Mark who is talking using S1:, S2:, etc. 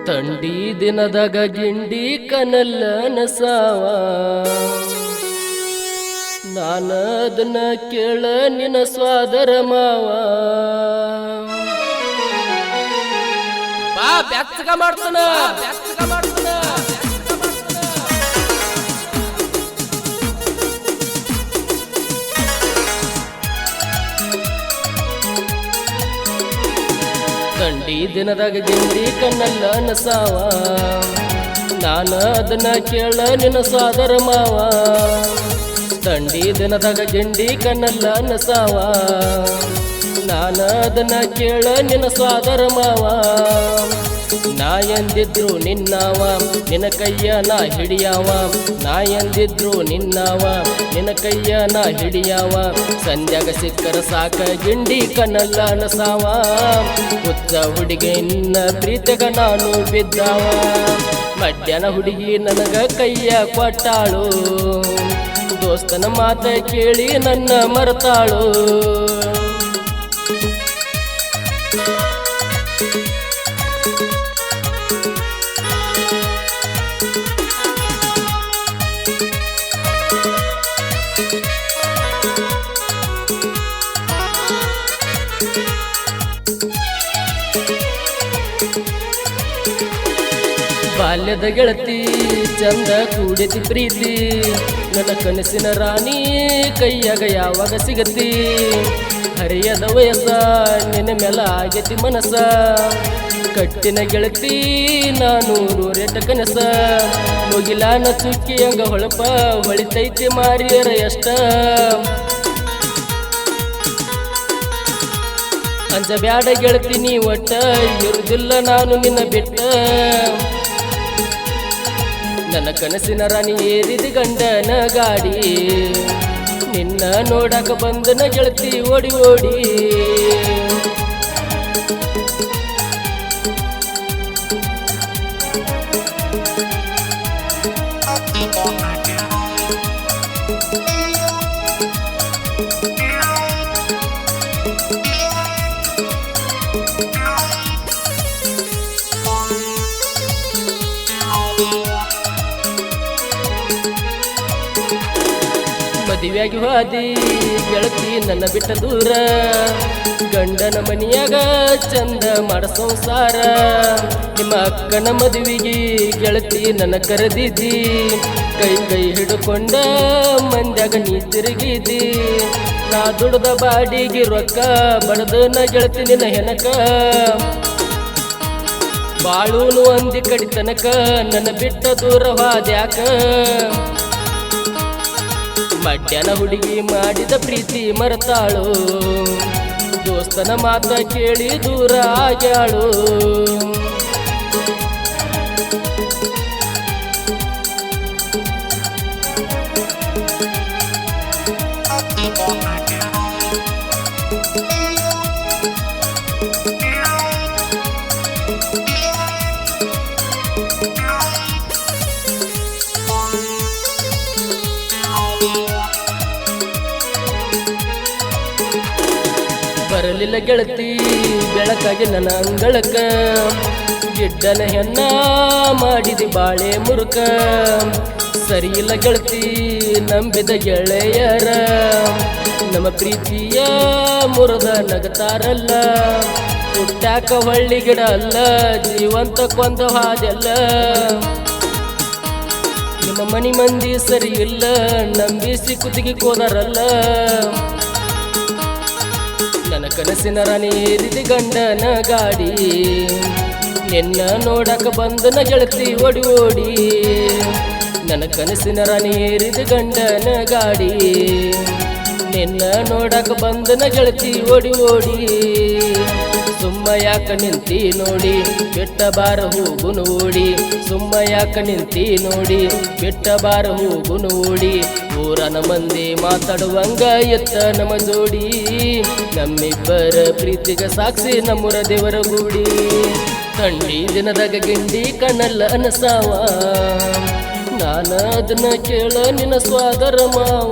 S1: ತಂಡಿ ದಿನದಾಗ ಗಿಂಡಿ ಕನಲ್ಲ ನಸಾವ ನಾನದನ್ನ ಕೇಳ ನಿನ್ನ ಸ್ವಾದರ ಮಾವ ಬಾ ಬ್ಯಾಕ್ತಗ ಮಾಡ್ತಾನ ತಂಡಿ ದಿನದಾಗ ಗಿಂಡಿ ಕಣ್ಣಲ್ಲ ನಸಾವ ನಾನ ಅದನ್ನ ಕೇಳ ನಿನ್ನ ಸಾದರ ಮಾವ ತಂಡಿ ದಿನದಾಗ ಗಿಂಡಿ ಕಣ್ಣಲ್ಲ ನಸಾವ ನಾನ ಅದನ್ನ ಕೇಳ ನಿನ್ನ ಸಾದರ ಮಾವ ನಾ ಎಂದಿದ್ರು ನಿನ್ನವ ನಿನ್ನ ಕೈಯ ನಾ ಹಿಡಿಯವ ನಾ ಎಂದಿದ್ರು ನಿನ್ನವ ನಿನ್ನ ಕೈಯ ನಾ ಹಿಡಿಯವ ಸಂಧ್ಯಾಗ ಸಿಕ್ಕರ ಸಾಕ ಗಿಂಡಿ ಕಣ್ಣಲ್ಲ ನಸಾವ ಹುಚ್ಚ ಹುಡುಗಿ ನಿನ್ನ ಪ್ರೀತಿಗ ನಾನು ಬಿದ್ದಾವ ಮಧ್ಯಾಹ್ನ ಹುಡುಗಿ ನನಗ ಕೈಯ ಕೊಟ್ಟಾಳು ದೋಸ್ತನ ಮಾತ ಕೇಳಿ ನನ್ನ ಮರೆತಾಳು ಬಾಲ್ಯದ ಗೆಳತಿ ಚಂದ ಕೂಡಿತಿ ಪ್ರೀತಿ ನನ್ನ ಕನಸಿನ ರಾಣಿ ಕೈಯಾಗ ಯಾವಾಗ ಸಿಗತಿ ಹರಿಯದ ವಯಸ್ಸ ನಿನ್ನ ಮೇಲ ಆಗತಿ ಮನಸ ಕಟ್ಟಿನ ಗೆಳತಿ ನಾನು ರೇಟ ಕನಸ ಮುಗಿಲಾನ ಚುಕ್ಕಿಯಂಗ ಹೊಳಪ ಹೊಳಿತೈತಿ ಮಾರಿಯರ ಎಷ್ಟ ಅಂಜಬ್ಯಾಡ ಗೆಳತಿ ನೀ ಒಟ್ಟ ಇರುವುದಿಲ್ಲ ನಾನು ನಿನ್ನ ಬಿಟ್ಟ ನನ್ನ ಕನಸಿನ ರಾಣಿ ಏರಿದ ಗಂಡನ ಗಾಡಿ ನಿನ್ನ ನೋಡಕ ಬಂದನ ಗೆಳತಿ ಓಡಿ ಓಡಿ ಮದುವೆಯಾಗಿ ಹೋದಿ ಗೆಳತಿ ನನ್ನ ಬಿಟ್ಟ ದೂರ ಗಂಡನ ಮನಿಯಾಗ ಚಂದ ಮಾಡ ಸಂಸಾರ ನಿಮ್ಮ ಅಕ್ಕನ ಮದುವೆಗೆ ಗೆಳತಿ ನನ್ನ ಕರೆದಿದ್ದಿ ಕೈ ಕೈ ಹಿಡ್ಕೊಂಡ ಮಂದ್ಯಾಗ ನೀ ತಿರುಗಿದಿ ನಾ ದುಡ್ದ ಬಾಡಿಗೆ ರೊಕ್ಕ ಬಡದ ನ ಗೆಳತಿ ನಿನ್ನ ಹೆನಕ ಬಾಳೂನು ಅಂದಿ ಕಡಿತನಕ ನನ್ನ ಬಿಟ್ಟ ದೂರ ಹೋದ್ಯಾಕ ಮಧ್ಯಾಹ್ನ ಹುಡುಗಿ ಮಾಡಿದ ಪ್ರೀತಿ ಮರೆತಾಳು ದೋಸ್ತನ ಮಾತ ಕೇಳಿ ದೂರ ಆಗ್ಯಾಳು ಬರಲಿಲ್ಲ ಗೆಳತಿ ಬೆಳಕಾಗಿ ನನ್ನ ಅಂಗಳಕ್ಕ ಗಿಡ್ಡನ ಹೆಣ್ಣ ಮಾಡಿದಿ ಬಾಳೆ ಮುರುಕ ಸರಿಯಿಲ್ಲ ಗೆಳತಿ ನಂಬಿದ ಗೆಳೆಯರ ನಮ್ಮ ಪ್ರೀತಿಯ ಮುರದ ನಗತಾರಲ್ಲ ಹುಟ್ಟಾಕ ಹೊಳ್ಳಿ ಗಿಡ ಅಲ್ಲ ಜೀವಂತ ಕೊಂದ ಹಾದೆಲ್ಲ ನಿಮ್ಮ ಮನಿ ಮಂದಿ ಸರಿ ಇಲ್ಲ ನಂಬಿಸಿ ಕುತ್ತಿಗೆ ಕೋದಾರಲ್ಲ ನನ್ನ ಕನಸಿನ ರಾಣಿ ಏರಿದ ಗಂಡನ ಗಾಡಿ ನಿನ್ನ ನೋಡಕ ಬಂದನ ಗೆಳತಿ ಓಡಿ ಓಡಿ ನನ್ನ ಕನಸಿನ ರಾಣಿ ಏರಿದ ಗಂಡನ ಗಾಡಿ ನಿನ್ನ ನೋಡಕ ಬಂದನ ಗೆಳತಿ ಓಡಿ ಓಡಿ ಸುಮ್ಮ ಯಾಕ ನಿಂತಿ ನೋಡಿ ಬಿಟ್ಟ ಬಾರ ಹೋಗುನು ಓಡಿ ಸುಮ್ಮ ಯಾಕ ನಿಂತಿ ನೋಡಿ ಬಿಟ್ಟ ಬಾರ ಹೋಗುನು ಓಡಿ ಊರನ ಮಂದಿ ಮಾತಾಡುವಂಗ ಎತ್ತ ನಮ್ಮ ಜೋಡಿ ನಾ ನಮ್ಮಿಬ್ಬರ ಪ್ರೀತಿಗ ಸಾಕ್ಷಿ ನಮ್ಮೂರ ದೇವರ ಗುಡಿ ಥಂಡಿ ದಿನದಾಗ ಗಿಂಡಿ ಕಣ್ಣಲ್ಲ ಅನಸಾವ ನಾನ ಅದನ್ನ ಕೇಳ ನಿನ್ನ ಸ್ವಾದರ ಮಾವ